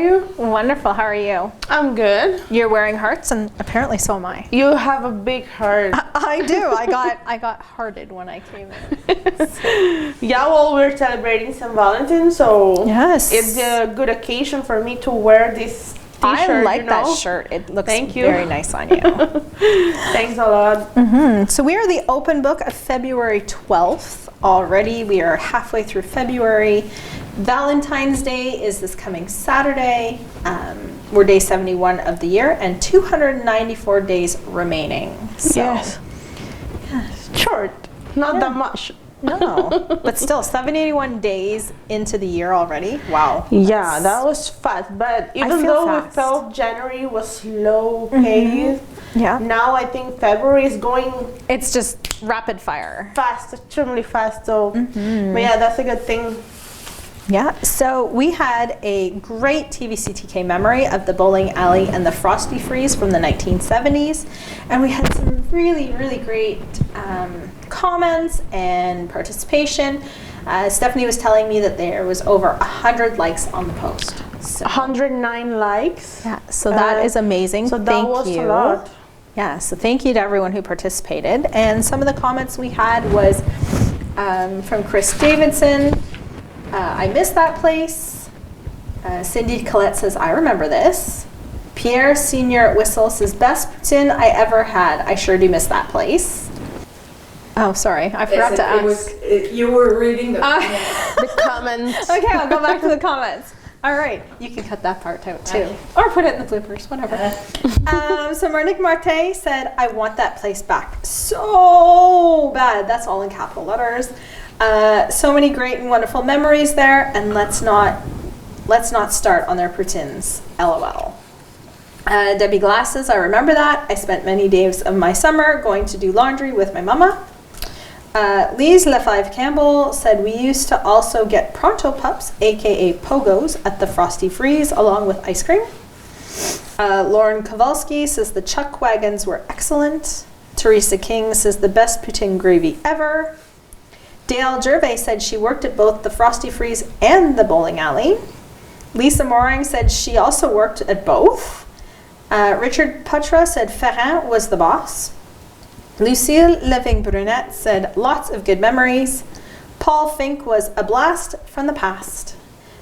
you? Wonderful. How are you? I'm good. You're wearing hearts, and apparently so am I. You have a big heart. I do. I got hearted when I came in. Yeah, well, we're celebrating St. Valentine, so Yes. it's a good occasion for me to wear this t-shirt. I like that shirt. It looks very nice on you. Thanks a lot. So we are the open book of February 12th already. We are halfway through February. Valentine's Day is this coming Saturday. We're day 71 of the year and 294 days remaining. So, yes. Short. Not that much. No, but still 71 days into the year already. Wow. Yeah, that was fast. But even though we felt January was slow pace, yeah. Now I think February is going. It's just rapid fire. Fast, extremely fast. So, but yeah, that's a good thing. Yeah, so we had a great TVCTK memory of the bowling alley and the Frosty Freeze from the 1970s. And we had some really, really great comments and participation. Stephanie was telling me that there was over 100 likes on the post. So 109 likes. Yeah, so that is amazing. So that was a lot. Yeah, so thank you to everyone who participated. And some of the comments we had was from Chris Davidson. I miss that place. Cindy Collette says, I remember this. Pierre Senior Whistle says, best poutine I ever had. I sure do miss that place. Oh, sorry. I forgot to ask. You were reading the comments. Okay, I'll go back to the comments. All right. You can cut that part out too. Or put it in the bloopers, whatever. So Marnik Marte said, I want that place back so bad. That's all in capital letters. So many great and wonderful memories there, and let's not start on their poutines. LOL. Debbie Glasses, I remember that. I spent many days of my summer going to do laundry with my mama. Lise Lefebvre Campbell said we used to also get pronto pups, aka pogos, at the Frosty Freeze along with ice cream. Lauren Kowalski says the chuck wagons were excellent. Teresa King says the best poutine gravy ever. Dale Gervais said she worked at both the Frosty Freeze and the bowling alley. Lisa Morang said she also worked at both. Richard Putra said Ferrand was the boss. Lucille Leving-Brunette said lots of good memories. Paul Fink was a blast from the past.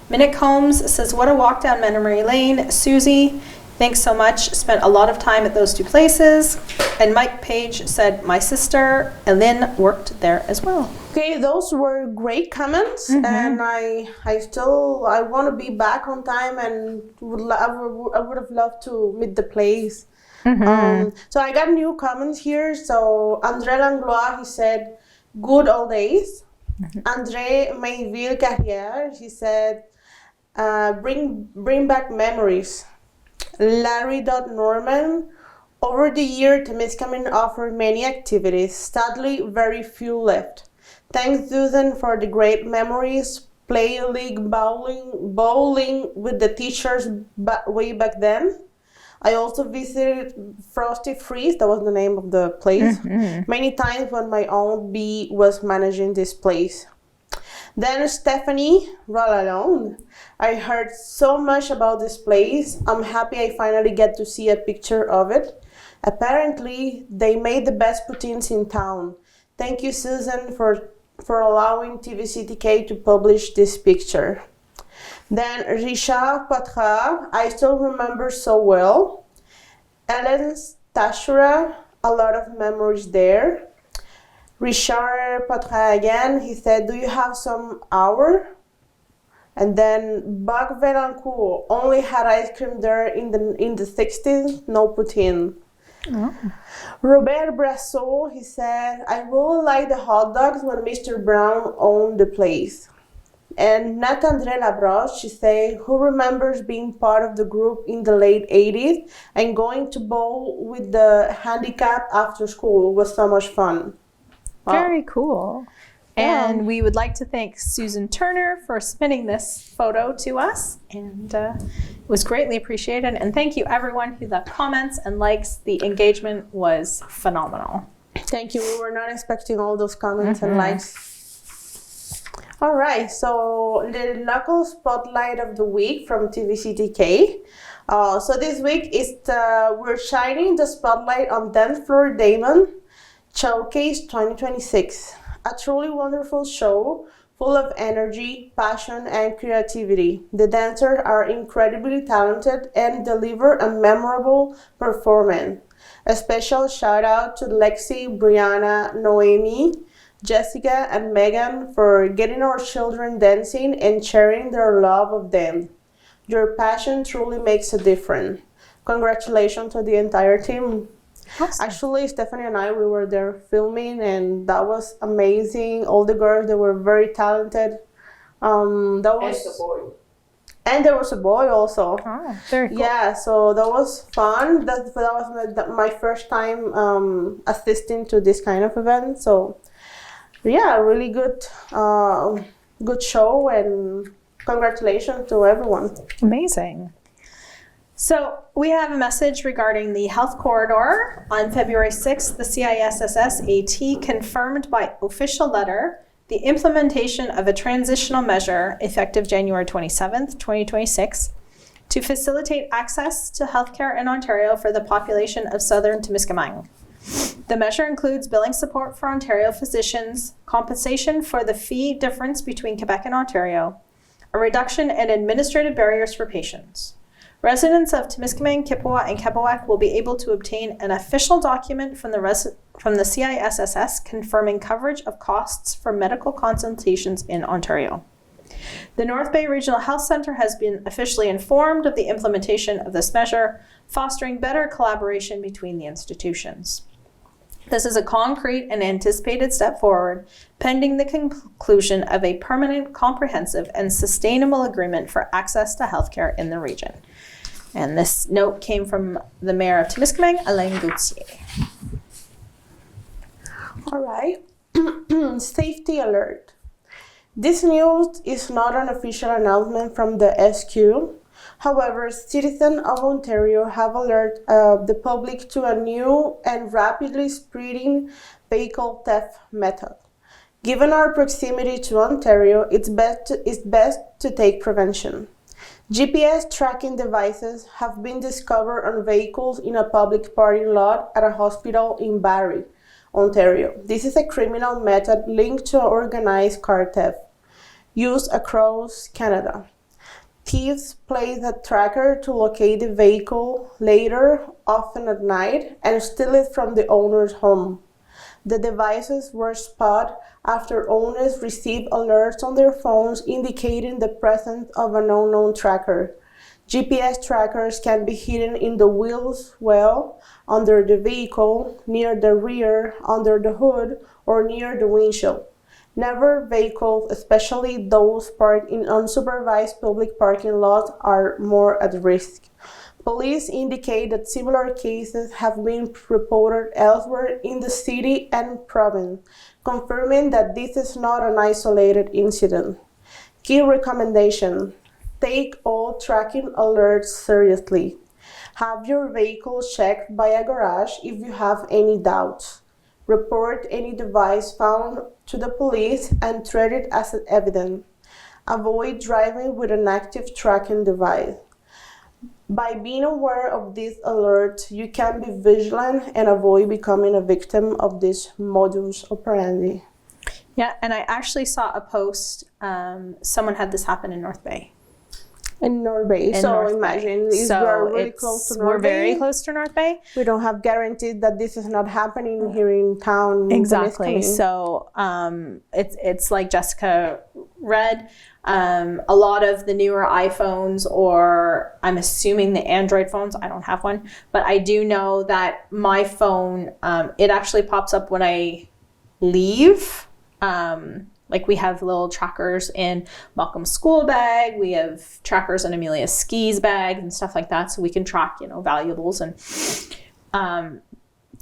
Minnick Holmes says what a walk down memory lane. Susie, thanks so much. Spent a lot of time at those two places. And Mike Page said, my sister, Ellen, worked there as well. Okay, those were great comments. And I want to be back on time and I would have loved to meet the place. So I got new comments here. So André Langlois, he said, good old days. André Mainville Carrière, he said, bring back memories. Larry Norman, over the year, Temiskaming offered many activities. Sadly, very few left. Thanks, Susan, for the great memories. Play league bowling with the teachers way back then. I also visited Frosty Freeze, that was the name of the place, many times when my Aunt B was managing this place. Then Stephanie Rolalone. I heard so much about this place. I'm happy I finally get to see a picture of it. Apparently, they made the best poutines in town. Thank you, Susan, for allowing TVCTK to publish this picture. Then Richard Patra, I still remember so well. Ellen Tashura, a lot of memories there. Richard Patra again, he said, do you have some hour? And then Buck Velancourt, only had ice cream there in the 60s, no poutine. Oh. Robert Brassot, he said, I really like the hot dogs when Mr. Brown owned the place. And Natandre Labroche, she said, who remembers being part of the group in the late 80s and going to bowl with the handicap after school? It was so much fun. Wow. Very cool. And we would like to thank Susan Turner for submitting this photo to us. And it was greatly appreciated. And thank you everyone who left comments and likes. The engagement was phenomenal. Thank you. We were not expecting all those comments and likes. All right, so the local spotlight of the week from TVCTK. So this week we're shining the spotlight on Dance Floor Damon Showcase 2026, a truly wonderful show full of energy, passion, and creativity. The dancers are incredibly talented and deliver a memorable performance. A special shout out to Lexi, Brianna, Noemi, Jessica, and Megan for getting our children dancing and sharing their love of them. Your passion truly makes a difference. Congratulations to the entire team. Awesome. Actually, Stephanie and I, we were there filming, and that was amazing. All the girls, they were very talented. And there was a boy also. Oh, very cool. Yeah, so that was fun. That was my first time assisting to this kind of event. So, yeah, really good show, and congratulations to everyone. Amazing. So we have a message regarding the health corridor. On February 6th, the CISSS AT confirmed by official letter the implementation of a transitional measure effective January 27th, 2026 to facilitate access to healthcare in Ontario for the population of Southern Temiskaming. The measure includes billing support for Ontario physicians, compensation for the fee difference between Quebec and Ontario, a reduction in administrative barriers for patients. Residents of Temiskaming, Kippawa, and Kepawak will be able to obtain an official document from the CISSS confirming coverage of costs for medical consultations in Ontario. The North Bay Regional Health Centre has been officially informed of the implementation of this measure, fostering better collaboration between the institutions. This is a concrete and anticipated step forward, pending the conclusion of a permanent, comprehensive, and sustainable agreement for access to healthcare in the region. And this note came from the Mayor of Temiskaming, Alain Gauthier. All right. Safety alert. This news is not an official announcement from the SQ. However, citizens of Ontario have alerted the public to a new and rapidly spreading vehicle theft method. Given our proximity to Ontario, it's best to take prevention. GPS tracking devices have been discovered on vehicles in a public parking lot at a hospital in Barrie, Ontario. This is a criminal method linked to organized car theft used across Canada. Thieves place a tracker to locate the vehicle later, often at night, and steal it from the owner's home. The devices were spotted after owners received alerts on their phones indicating the presence of an unknown tracker. GPS trackers can be hidden in the wheels well, under the vehicle, near the rear, under the hood, or near the windshield. Never vehicles, especially those parked in unsupervised public parking lots, are more at risk. Police indicate that similar cases have been reported elsewhere in the city and province, confirming that this is not an isolated incident. Key recommendation: take all tracking alerts seriously. Have your vehicle checked by a garage if you have any doubts. Report any device found to the police and treat it as evidence. Avoid driving with an active tracking device. By being aware of these alerts, you can be vigilant and avoid becoming a victim of this modus operandi. Yeah, and I actually saw a post, someone had this happen in North Bay. In North Bay. Imagine if we're really close to North Bay. We're very close to North Bay. We don't have guaranteed that this is not happening here in town. Exactly. So it's like Jessica read. A lot of the newer iPhones, or I'm assuming the Android phones, I don't have one, but I do know that my phone, it actually pops up when I leave. Like we have little trackers in Malcolm's school bag. We have trackers in Amelia's skis bag and stuff like that. So we can track, valuables. And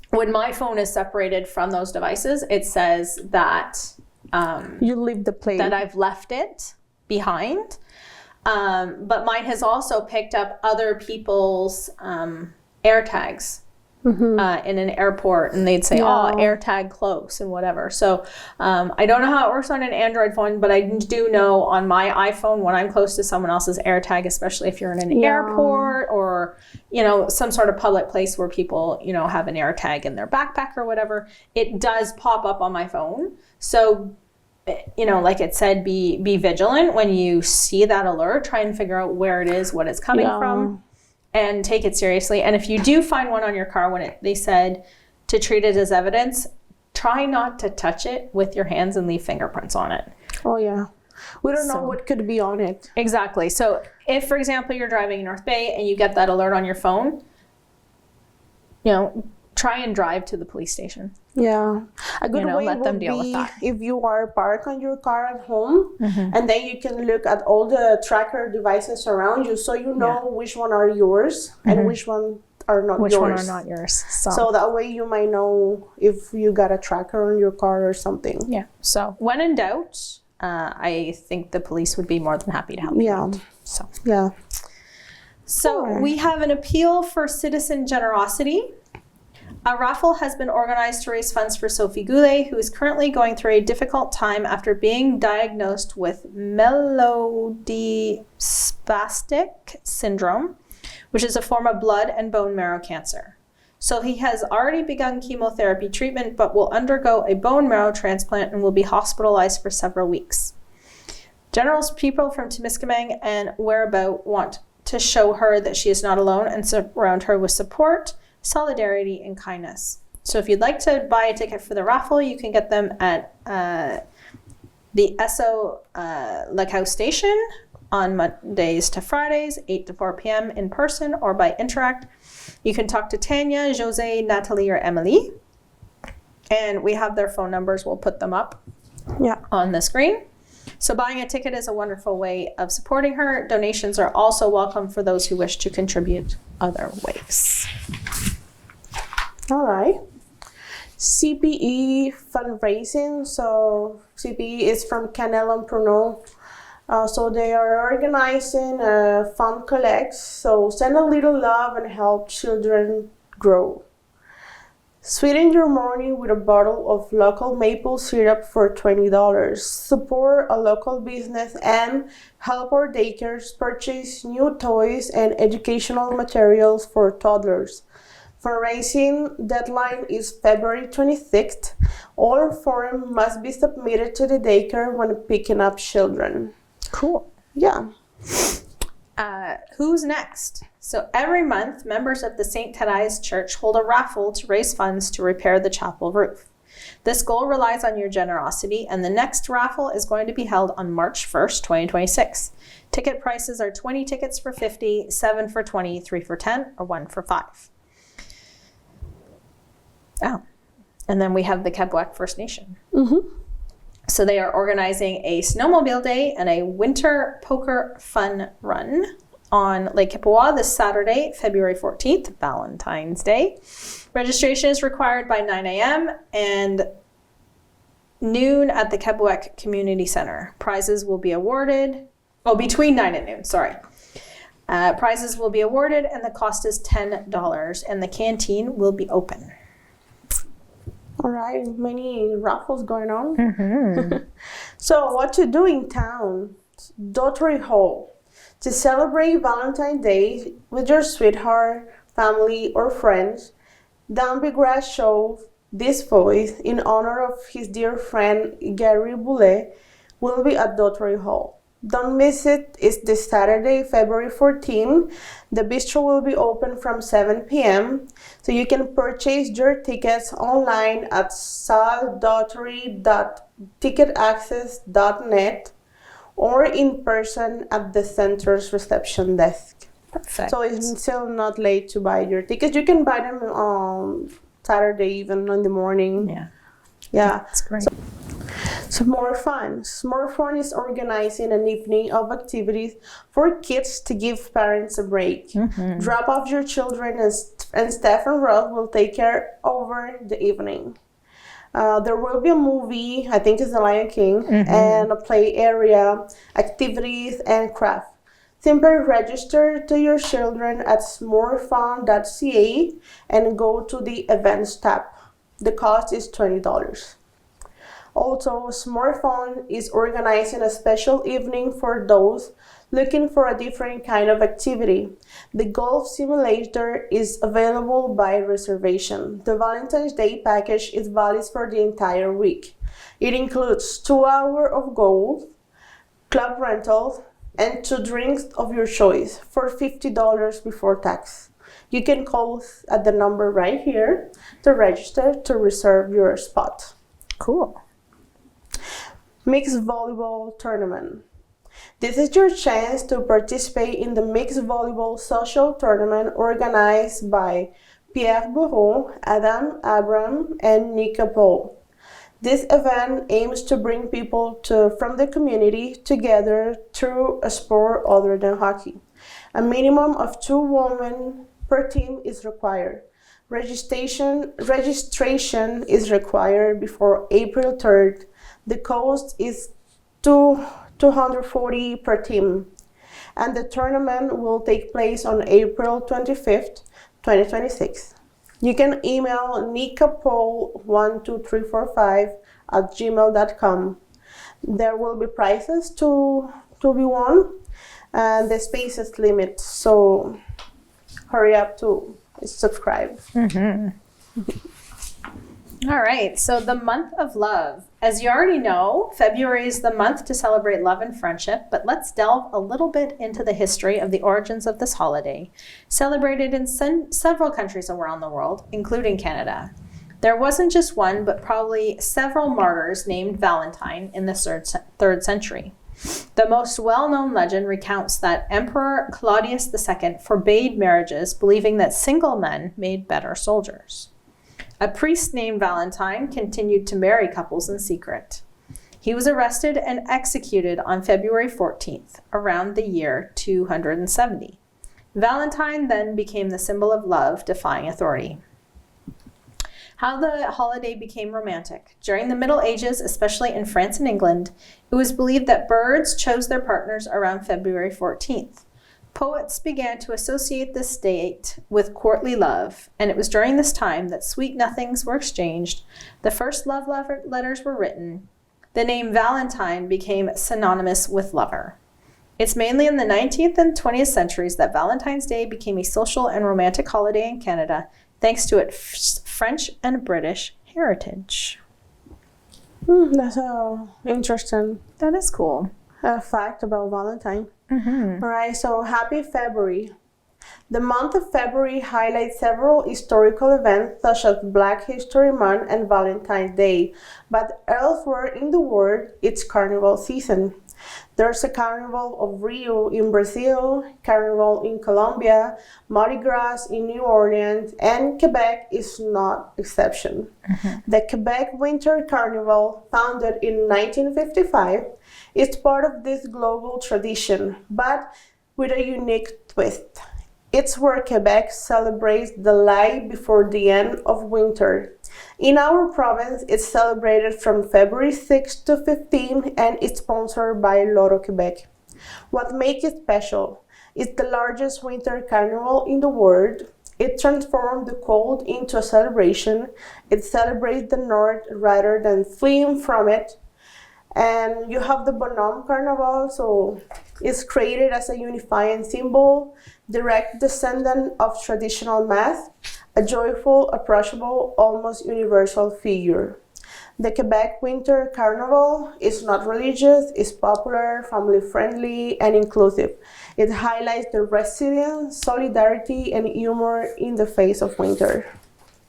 when my phone is separated from those devices, it says that you leave the place, that I've left it behind. But mine has also picked up other people's AirTags. in an airport, and they'd say, "Oh, AirTag close," and whatever. So I don't know how it works on an Android phone, but I do know on my iPhone when I'm close to someone else's AirTag, especially if you're in an airport or some sort of public place where people have an AirTag in their backpack or whatever, it does pop up on my phone. So like it said, be vigilant when you see that alert. Try and figure out where it is, what it's coming from, and take it seriously. And if you do find one on your car when they said to treat it as evidence, try not to touch it with your hands and leave fingerprints on it. Oh, yeah. We don't know what could be on it. Exactly. So if, for example, you're driving in North Bay and you get that alert on your phone, try and drive to the police station. Yeah. A good way let them would deal with be that. if you are parked on your car at home, and then you can look at all the tracker devices around you, so you know which one are yours and which one are not yours. Which one are not yours. So that way you might know if you got a tracker on your car or something. Yeah. So when in doubt, I think the police would be more than happy to help you out. So we have an appeal for citizen generosity. A raffle has been organized to raise funds for Sophie Goulet, who is currently going through a difficult time after being diagnosed with myelodysplastic syndrome, which is a form of blood and bone marrow cancer. Sophie has already begun chemotherapy treatment, but will undergo a bone marrow transplant and will be hospitalized for several weeks. Generous people from Temiskaming and whereabout want to show her that she is not alone and surround her with support, solidarity, and kindness. So if you'd like to buy a ticket for the raffle, you can get them at the Esso Lake Station on Mondays to Fridays, 8 to 4 p.m. in person or by Interact. You can talk to Tanya, Jose, Natalie, or Emily. And we have their phone numbers. We'll put them up on the screen. So buying a ticket is a wonderful way of supporting her. Donations are also welcome for those who wish to contribute other ways. All right. CPE fundraising. So CPE is from Canel and Pruneau. So they are organizing a fund collect. So send a little love and help children grow. Sweeten your morning with a bottle of local maple syrup for $20. Support a local business and help our daycares purchase new toys and educational materials for toddlers. Fundraising deadline is February 26th. All forms must be submitted to the daycare when picking up children. Cool. Yeah. Who's next? So every month, members of the St. Thaddeus Church hold a raffle to raise funds to repair the chapel roof. This goal relies on your generosity, and the next raffle is going to be held on March 1st, 2026. Ticket prices are 20 tickets for $50, 7 for $20, 3 for $10, or 1 for $5. Oh, and then we have the Kebwek First Nation. So they are organizing a snowmobile day and a winter poker fun run on Lake Kippawa this Saturday, February 14th, Valentine's Day. Registration is required by 9 a.m. and noon at the Kebwek Community Center. Prizes will be awarded, between 9 and noon, sorry. Prizes will be awarded and the cost is $10 and the canteen will be open. All right, many raffles going on. So what to do in town? Daughtry Hall. To celebrate Valentine's Day with your sweetheart, family, or friends, Dan Biggrass show This Voice in honor of his dear friend Gary Boulay will be at Daughtry Hall. Don't miss it. It's this Saturday, February 14. The bistro will be open from 7 p.m. So you can purchase your tickets online at saldaughtry.ticketaccess.net or in person at the center's reception desk. Perfect. So it's still not late to buy your tickets. You can buy them on Saturday, even in the morning. Yeah. That's great. So more fun. More Fun is organizing an evening of activities for kids to give parents a break. Drop off your children and Steph and Roth will take care over the evening. There will be a movie, I think it's The Lion King, and a play area, activities, and craft. Simply register to your children at smorefun.ca and go to the Events tab. The cost is $20. Also, S'more Fun is organizing a special evening for those looking for a different kind of activity. The golf simulator is available by reservation. The Valentine's Day package is valid for the entire week. It includes 2 hours of golf, club rental, and 2 drinks of your choice for $50 before tax. You can call at the number right here to register to reserve your spot. Cool. Mixed volleyball tournament. This is your chance to participate in the mixed volleyball social tournament organized by Pierre Bourreau, Adam Abram, and Nika Paul. This event aims to bring people from the community together through a sport other than hockey. A minimum of 2 women per team is required. Registration is required before April 3rd. The cost is $240 per team, and the tournament will take place on April 25th, 2026. You can email nikapol12345@gmail.com. There will be prizes to be won, and the space is limited, so hurry up to subscribe. All right, so the month of love. As you already know, February is the month to celebrate love and friendship, but let's delve a little bit into the history of the origins of this holiday, celebrated in several countries around the world, including Canada. There wasn't just one, but probably several martyrs named Valentine in the 3rd century. The most well-known legend recounts that Emperor Claudius II forbade marriages, believing that single men made better soldiers. A priest named Valentine continued to marry couples in secret. He was arrested and executed on February 14th, around the year 270. Valentine then became the symbol of love, defying authority. How the holiday became romantic. During the Middle Ages, especially in France and England, it was believed that birds chose their partners around February 14th. Poets began to associate this date with courtly love, and it was during this time that sweet nothings were exchanged, the first love letters were written. The name Valentine became synonymous with lover. It's mainly in the 19th and 20th centuries that Valentine's Day became a social and romantic holiday in Canada, thanks to its French and British heritage. That's interesting. That is cool. A fact about Valentine. Mm-hmm. All right, so happy February. The month of February highlights several historical events such as Black History Month and Valentine's Day, but elsewhere in the world, it's carnival season. There's a Carnival of Rio in Brazil, Carnival in Colombia, Mardi Gras in New Orleans, and Quebec is not exception. Mm-hmm. The Quebec Winter Carnival, founded in 1955, is part of this global tradition, but with a unique twist. It's where Quebec celebrates the light before the end of winter. In our province, it's celebrated from February 6 to 15 and it's sponsored by Lotto Quebec. What makes it special is the largest winter carnival in the world. It transforms the cold into a celebration. It celebrates the north rather than fleeing from it. And you have the Bonhomme Carnival, so it's created as a unifying symbol, direct descendant of traditional mask, a joyful, approachable, almost universal figure. The Quebec Winter Carnival is not religious, it's popular, family-friendly, and inclusive. It highlights the resilience, solidarity, and humor in the face of winter.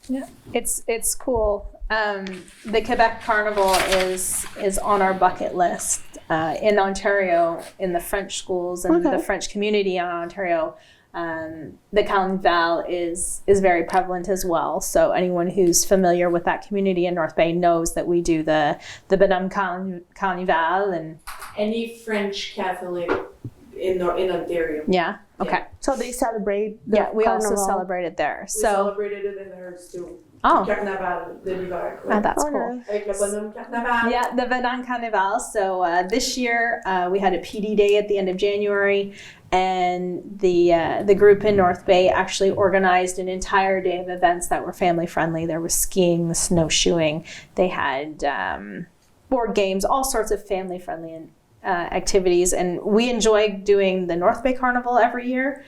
Yeah, it's cool. The Quebec Carnival is on our bucket list in Ontario, in the French schools and the French community in Ontario. The Carnival is very prevalent as well. So anyone who's familiar with that community in North Bay knows that we do the Bonhomme Carnival and any French Catholic in Ontario. Yeah. Okay. So they celebrate the Yeah, we also carnival. celebrated there. We So, celebrated it in ours too. oh, Carnaval de l'hiver. that's Oh, cool. nice. Avec le bonhomme carnaval. Yeah, the Vedant Carnival. So this year we had a PD day at the end of January, and the group in North Bay actually organized an entire day of events that were family friendly. There was skiing, snowshoeing. They had board games, all sorts of family friendly activities, and we enjoy doing the North Bay Carnival every year.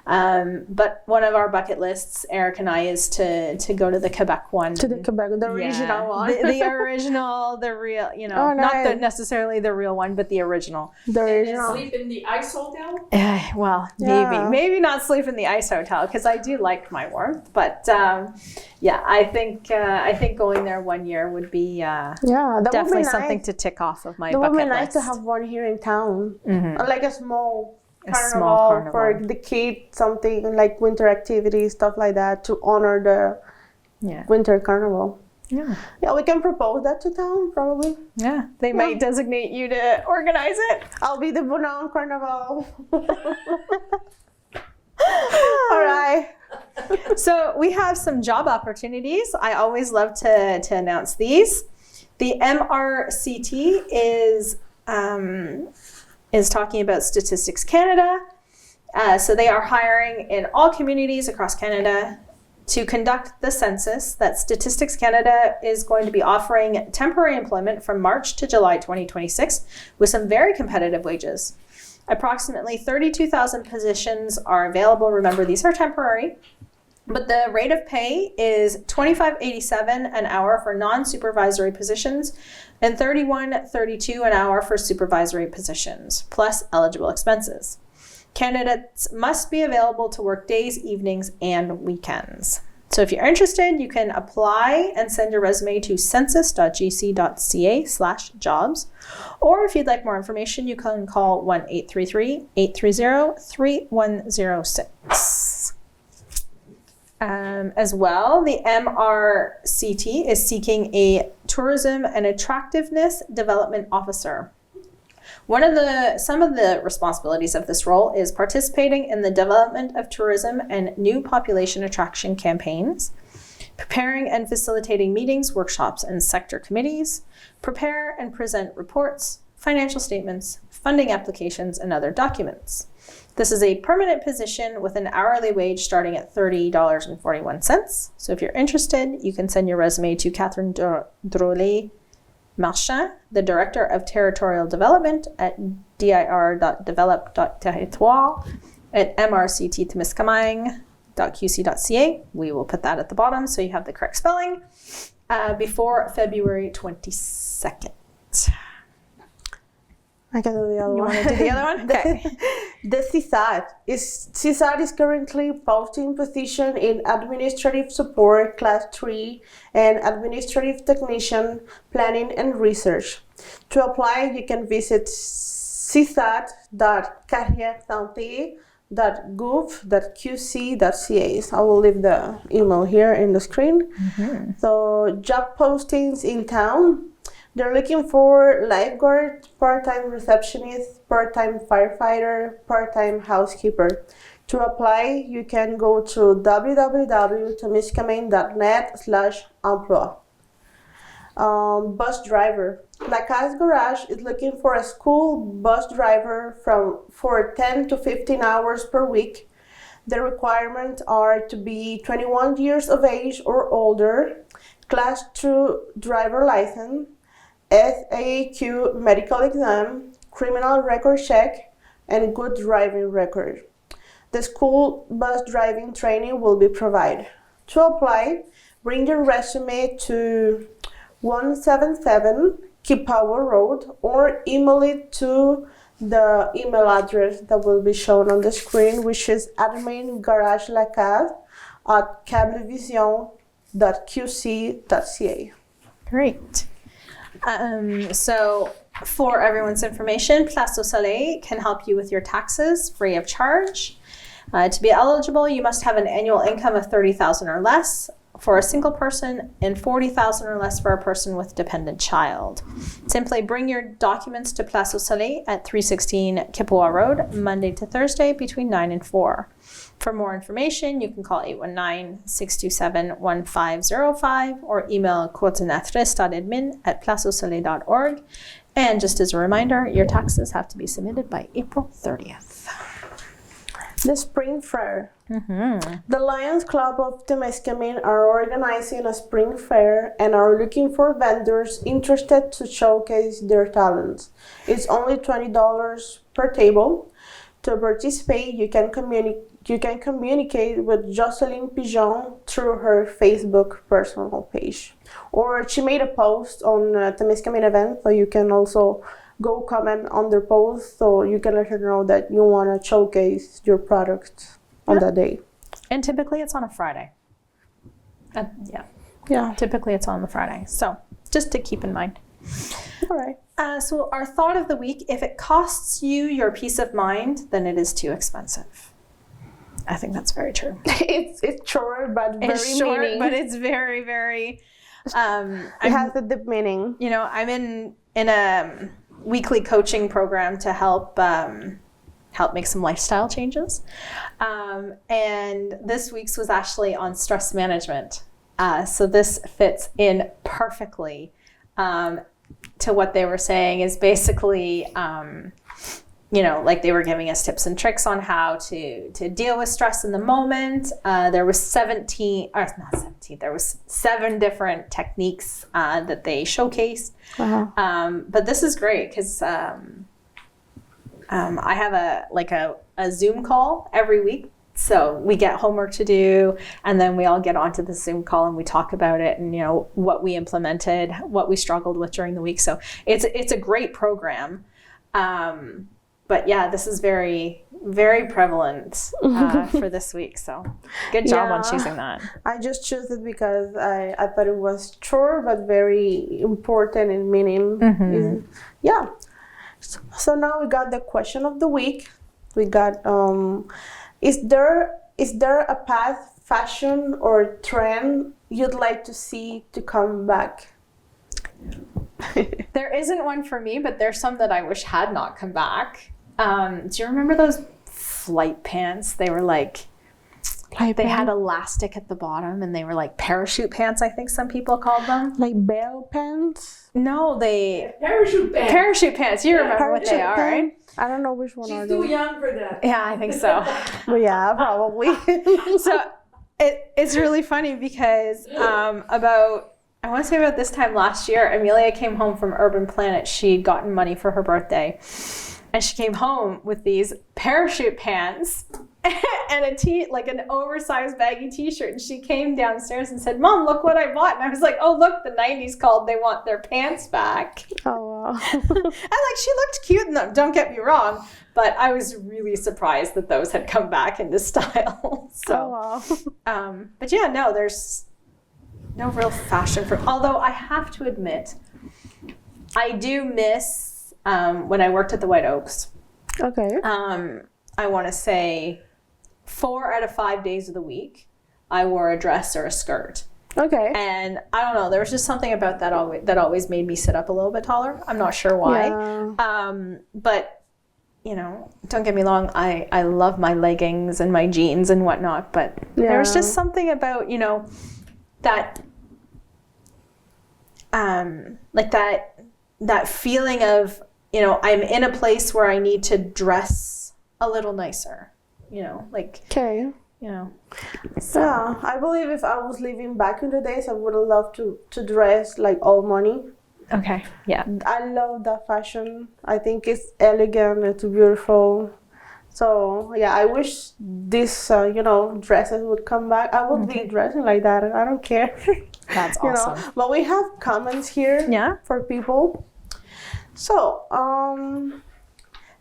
But one of our bucket lists, Eric and I, is to go to the Quebec one. To the Quebec, the original one. The original, the real, Oh, not nice. necessarily the real one, but the original. The And original. sleep in the ice hotel. Well, Yeah. maybe not sleep in the ice hotel because I do like my warmth. But yeah, I think going there one year would be Yeah, that definitely would be something nice. to tick off of my That would bucket be nice list. to have one here in town, Mhm. like a small A carnival, small carnival. for the kids, something like winter activities, stuff like that, to honor the Yeah, winter carnival. yeah, Yeah, we can propose that to town probably. yeah. They might designate you to organize it. I'll be the Bonan Carnival. All right. So we have some job opportunities. I always love to announce these. The MRCT is talking about Statistics Canada. So they are hiring in all communities across Canada to conduct the census. That Statistics Canada is going to be offering temporary employment from March to July 2026 with some very competitive wages. Approximately 32,000 positions are available. Remember, these are temporary. But the rate of pay is $25.87 an hour for non-supervisory positions and $31.32 an hour for supervisory positions, plus eligible expenses. Candidates must be available to work days, evenings, and weekends. So if you're interested, you can apply and send your resume to census.gc.ca/jobs. Or if you'd like more information, you can call 1-833-830-3106. As well, the MRCT is seeking a tourism and attractiveness development officer. Some of the responsibilities of this role is participating in the development of tourism and new population attraction campaigns, preparing and facilitating meetings, workshops, and sector committees, prepare and present reports, financial statements, funding applications, and other documents. This is a permanent position with an hourly wage starting at $30.41. So if you're interested, you can send your resume to Catherine Drolet Marchand, the Director of Territorial Development at dir.develop.territoire at mrcttemiskaming.qc.ca. We will put that at the bottom so you have the correct spelling before February 22nd. I can do the other You one. want to do the other one? Okay. The CSAT is currently posting position in administrative support class 3 and administrative technician planning and research. To apply, you can visit csat.carrieresanté.gouv.qc.ca. I will leave the email here in the screen. So job postings in town. They're looking for lifeguard, part-time receptionist, part-time firefighter, part-time housekeeper. To apply, you can go to www.temiskaming.net/emploi. Bus driver. La Case Garage is looking for a school bus driver for 10 to 15 hours per week. The requirements are to be 21 years of age or older, class 2 driver license, SAQ medical exam, criminal record check, and good driving record. The school bus driving training will be provided. To apply, bring your resume to 177 Kipawa Road or email it to the email address that will be shown on the screen, which is admin.garagelacave@cablevision.qc.ca. Great. So for everyone's information, Place au Soleil can help you with your taxes free of charge. To be eligible, you must have an annual income of $30,000 or less for a single person and $40,000 or less for a person with dependent child. Simply bring your documents to Place au Soleil at 316 Kippawa Road, Monday to Thursday between 9 and 4. For more information, you can call 819-627-1505 or email coordinatrice.admin@placeausoleil.org. And just as a reminder, your taxes have to be submitted by April 30th. The Spring Fair. The Lions Club of Temiskaming are organizing a spring fair and are looking for vendors interested to showcase their talents. It's only $20 per table. To participate, you can communicate with Jocelyn Pigeon through her Facebook personal page. Or she made a post on Temiskaming event, so you can also go comment on their post, so you can let her know that you want to showcase your product on that day. And typically it's on a Friday. Yeah. Typically it's on the Friday. So just to keep in mind. All right. So our thought of the week, if it costs you your peace of mind, then it is too expensive. I think that's very true. It's short, but very It's short, meaning. but it's very, very... It has a deep meaning. You know, I'm in a weekly coaching program to help make some lifestyle changes. And this week's was actually on stress management. So this fits in perfectly to what they were saying is basically, you know, like they were giving us tips and tricks on how to deal with stress in the moment. There was 7 different techniques that they showcased. But this is great because I have a Zoom call every week. So we get homework to do, and then we all get onto the Zoom call and we talk about it and, you know, what we implemented, what we struggled with during the week. So it's a great program. But yeah, this is very, very prevalent for this week. So good job on choosing that. I just chose it because I thought it was short, but very important in meaning. Yeah. So now we got the question of the week. We got, is there a past fashion or trend you'd like to see to come back? There isn't one for me, but there's some that I wish had not come back. Do you remember those flight pants? They were like, they had elastic at the bottom and they were like parachute pants, I think some people called them. Like bell pants? No, Parachute pants. Parachute pants. You remember what they are, right? I don't know which one are She's too those. young for that. Yeah, I think so. Well, yeah, probably. So it's really funny because I want to say about this time last year, Amelia came home from Urban Planet. She'd gotten money for her birthday. And she came home with these parachute pants and an oversized baggy t-shirt. And she came downstairs and said, "Mom, look what I bought." And I was like, "Oh, look, the 90s called. They want their pants back." Oh, wow. And she looked cute in them, don't get me wrong. But I was really surprised that those had come back into style. So, wow. But yeah, no, there's no real fashion although I have to admit, I do miss when I worked at the White Oaks. Okay. I want to say 4 out of 5 days of the week, I wore a dress or a skirt. Okay. And I don't know, there was just something about that always made me sit up a little bit taller. I'm not sure why. Yeah. But, you know, don't get me wrong, I love my leggings and my jeans and whatnot, but there was just something about, you know, that, that feeling of, you know, I'm in a place where I need to dress a little nicer, you know, like, Okay. you know. Yeah, I believe if I was living back in the days, I would have loved to dress like all money. Okay, yeah. I love that fashion. I think it's elegant, it's beautiful. So yeah, I wish this, dresses would come back. I would be dressing like that. I don't care. That's You awesome. know, but we have comments here for people. So,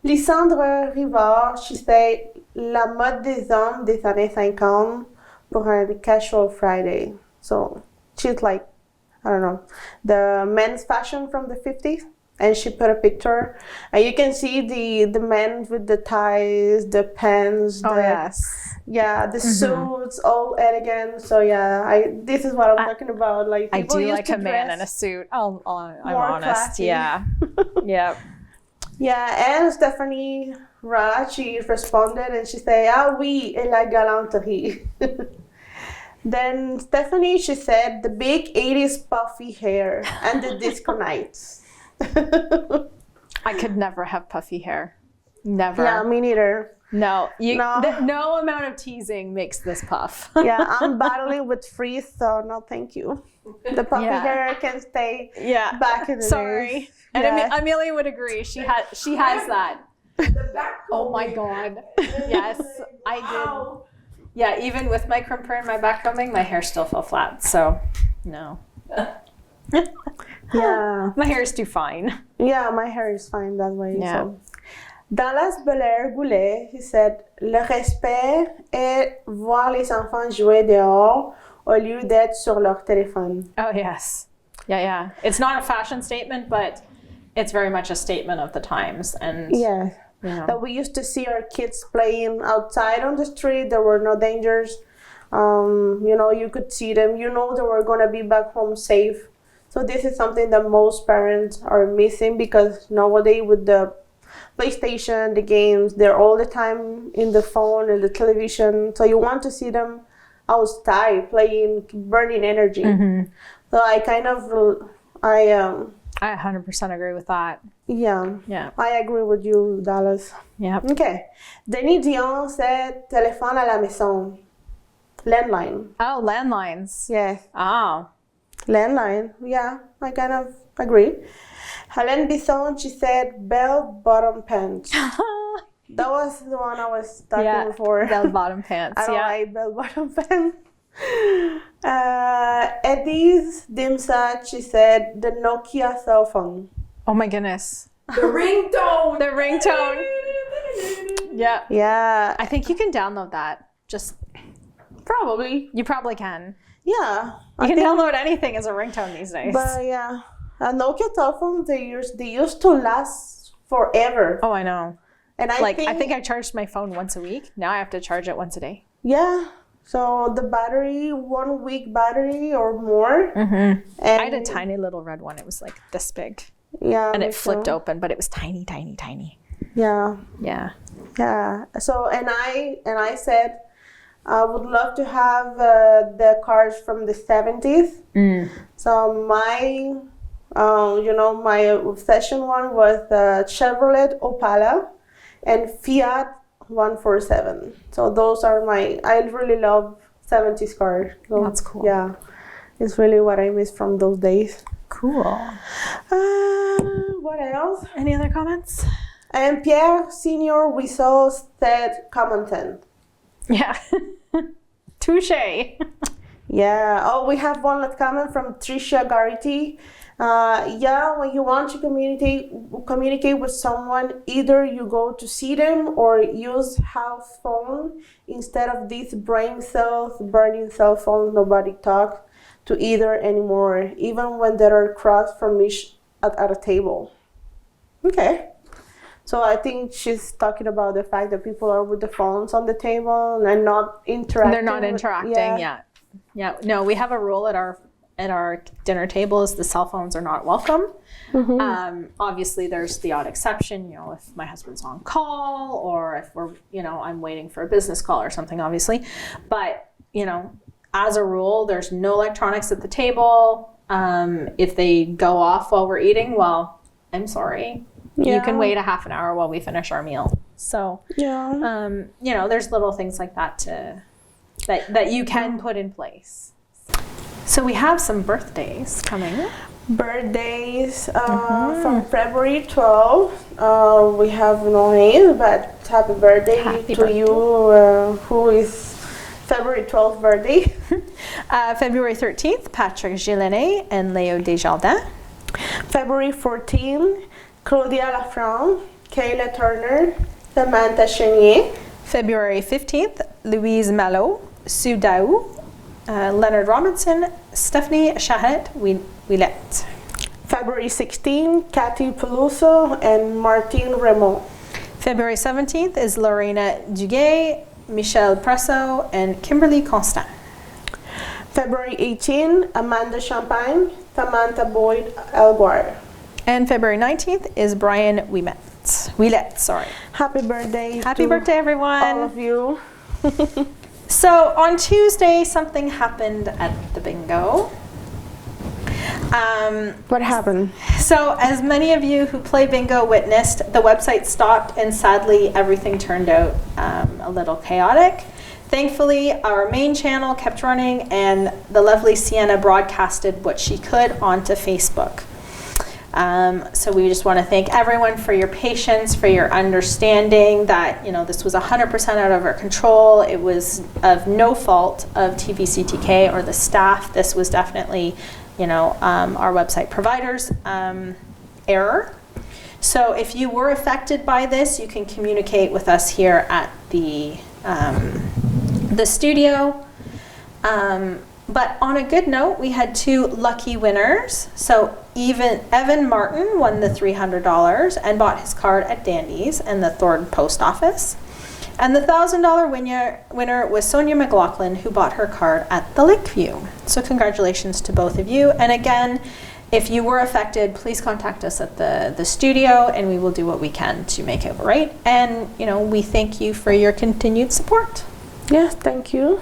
Lysandre Rivard, she said, la mode des hommes des années 50 pour un casual Friday. So, she's like, I don't know, the men's fashion from the 50s. and she put a picture, and you can see the men with the ties, the pants, Oh, the, yes. yeah, the suits, all elegant. So yeah, this is what I'm talking about. Like I people do used like to a man in a dress- suit. I'm more honest. classy. Yeah. Yep. Yeah, and Stephanie Ra, she responded and she said, "Ah oui, et la galanterie." Then Stephanie, she said, "The big 80s puffy hair and the disco nights." I could never have puffy hair. Never. Yeah, me neither. No. No. No amount of teasing makes this puff. Yeah, I'm battling with freeze, so no, thank you. The puffy Yeah. hair can stay Yeah. back in the Sorry. days. And Yeah. Amelia would agree. She has that. The back. Oh my God. Yes, I did. Wow. Yeah, even with my crimper and my back combing, my hair still fell flat. So, no. Yeah. My hair is too fine. Yeah, my hair is fine that way. Yeah. So. Dallas Belair Goulet, he said, "Le respect est voir les enfants jouer dehors au lieu d'être sur leur téléphone." Oh, yes. Yeah. It's not a fashion statement, but it's very much a statement of the times. And Yeah. you know. That we used to see our kids playing outside on the street. There were no dangers. You could see them. They were going to be back home safe. So this is something that most parents are missing, because nowadays with the PlayStation, the games, they're all the time in the phone and the television. So you want to see them outside playing, burning energy. So I 100% agree with that. Yeah, Yeah. I agree with you, Dallas. Yep. Okay. Denis Dion said, "Téléphone à la maison." Landline. Oh, landlines. Yes. Oh. Landline. Yeah, I kind of agree. Helen Bisson, she said, "Bell-bottom pants." That was the one I was talking before. Bell bottom pants. I don't Yeah. like bell-bottom pants. Eddie's Dimsat, she said, "The Nokia cell phone." Oh my goodness. The ringtone. The ringtone. Yeah. Yeah, I think you can download that. Just probably. you probably can. Yeah. You can download anything as a ringtone these days. But yeah, Nokia cell phones, they used to last forever. Oh, I know. And I think I charged my phone once a week. Now I have to charge it once a day. Yeah. So the battery, 1 week battery or more. And I had a tiny little red one. It was like this big. Yeah. And me it flipped too. open, but it was tiny, tiny, tiny. Yeah. Yeah. Yeah. So and I said I would love to have the cars from the 70s. So my my obsession one was Chevrolet Opala and Fiat 147. So those are I really love 70s cars. So, That's cool. Yeah. It's really what I miss from those days. Cool. What else? Any other comments? And Pierre Senior Whistle said content. Yeah. Touche. Yeah. Oh, we have one last comment from Tricia Garrity. When you want to communicate with someone, either you go to see them or use house phone instead of these brain cells, burning cell phones. Nobody talks to either anymore, even when they are across from each at a table. Okay. So I think she's talking about the fact that people are with the phones on the table and not interacting. They're not interacting. Yeah. No, we have a rule at our dinner tables. The cell phones are not welcome. Obviously, there's the odd exception. If my husband's on call or if we're, I'm waiting for a business call or something. Obviously, but as a rule, there's no electronics at the table. If they go off while we're eating, well, I'm sorry. Yeah. You can wait a half an hour while we finish our meal. So, Yeah. there's little things like that that you can put in place. So we have some birthdays coming. Birthdays from February 12th. We have no name, but happy birthday Happy to birthday. you. Who is February 12th birthday? February 13th, Patrick Gillenet and Léo Desjardins. February 14th, Claudia Lafrance, Kayla Turner, Samantha Chenier. February 15th, Louise Malo, Sue Daou, Leonard Robinson, Stephanie Charette Willette. February 16, Cathy Peluso and Martin Raymond. February 17th is Lorena Duguay, Michelle Presso, and Kimberly Constant. February 18, Amanda Champagne, Samantha Boyd Elguar. And February 19th is Brian Ouellette, sorry. Happy birthday. Happy to birthday, everyone. all of you. So on Tuesday, something happened at the bingo. What happened? So as many of you who play bingo witnessed, the website stopped and sadly everything turned out a little chaotic. Thankfully, our main channel kept running and the lovely Sienna broadcasted what she could onto Facebook. So we just want to thank everyone for your patience, for your understanding that, you know, this was 100% out of our control. It was of no fault of TVCTK or the staff. This was definitely, you know, our website provider's error. So if you were affected by this, you can communicate with us here at the studio. But on a good note, we had 2 lucky winners. So Evan Martin won the $300 and bought his card at Dandy's and the Thornton Post Office. And the $1,000 winner was Sonia McLaughlin, who bought her card at the Lakeview. So congratulations to both of you. And again, if you were affected, please contact us at the studio and we will do what we can to make it right. And, you know, we thank you for your continued support. Yes, thank you.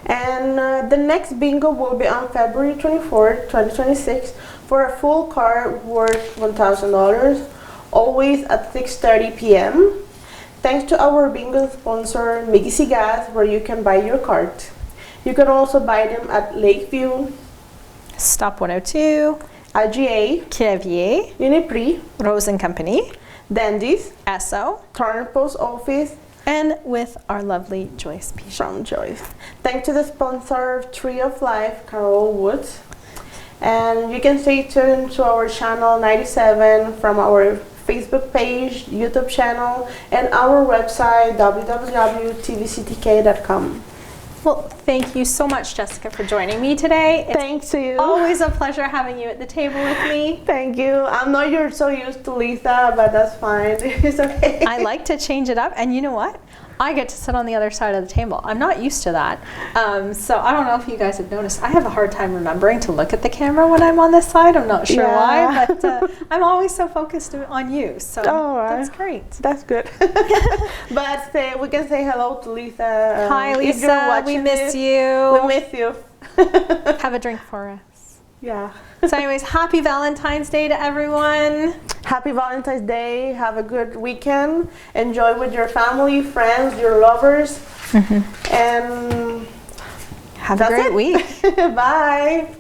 And the next bingo will be on February 24th, 2026 for a full card worth $1,000, always at 6:30 p.m. Thanks to our bingo sponsor, Mickey C. Gas, where you can buy your cards. You can also buy them at Lakeview, Stop 102, IGA, Clavier, Uniprix, Rose and Company, Dandy's, Esso, Thornton Post Office, and with our lovely Joyce Pichon. from Joyce. Thanks to the sponsor of Tree of Life, Carol Woods. And you can stay tuned to our channel 97 from our Facebook page, YouTube channel, and our website www.tvctk.com. Well, thank you so much, Jessica, for joining me today. It's Thanks to you. always a pleasure having you at the table with me. Thank you. I know you're so used to Lisa, but that's fine. It's okay. I like to change it up, and you know what? I get to sit on the other side of the table. I'm not used to that. So I don't know if you guys have noticed. I have a hard time remembering to look at the camera when I'm on this side. I'm not sure why, but I'm always so focused on you. So that's great. That's good. But we can say hello to Lisa. Hi, if you're Lisa. We watching miss this. you. We miss you. Have a drink for us. Yeah. So anyways, happy Valentine's Day to everyone. Happy Valentine's Day. Have a good weekend. Enjoy with your family, friends, your lovers. And Have a great week. Bye.